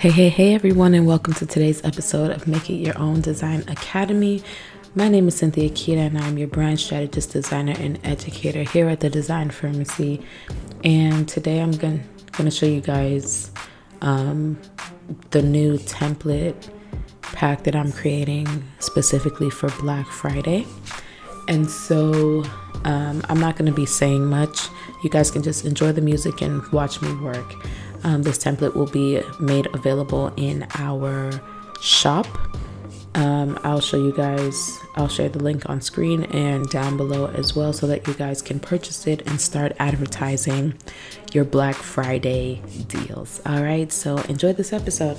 Hey everyone, and welcome to today's episode of Make It Your Own Design Academy. My name is Cynthia Kita, and I'm your brand strategist, designer, and educator here at the Design Pharmacy. And today I'm going to show you guys the new template pack that I'm creating specifically for Black Friday. And so I'm not going to be saying much. You guys can just enjoy the music and watch me work. This template will be made available in our shop. I'll show you guys, I'll share the link on screen and down below as well so that you guys can purchase it and start advertising your Black Friday deals. All right, so enjoy this episode.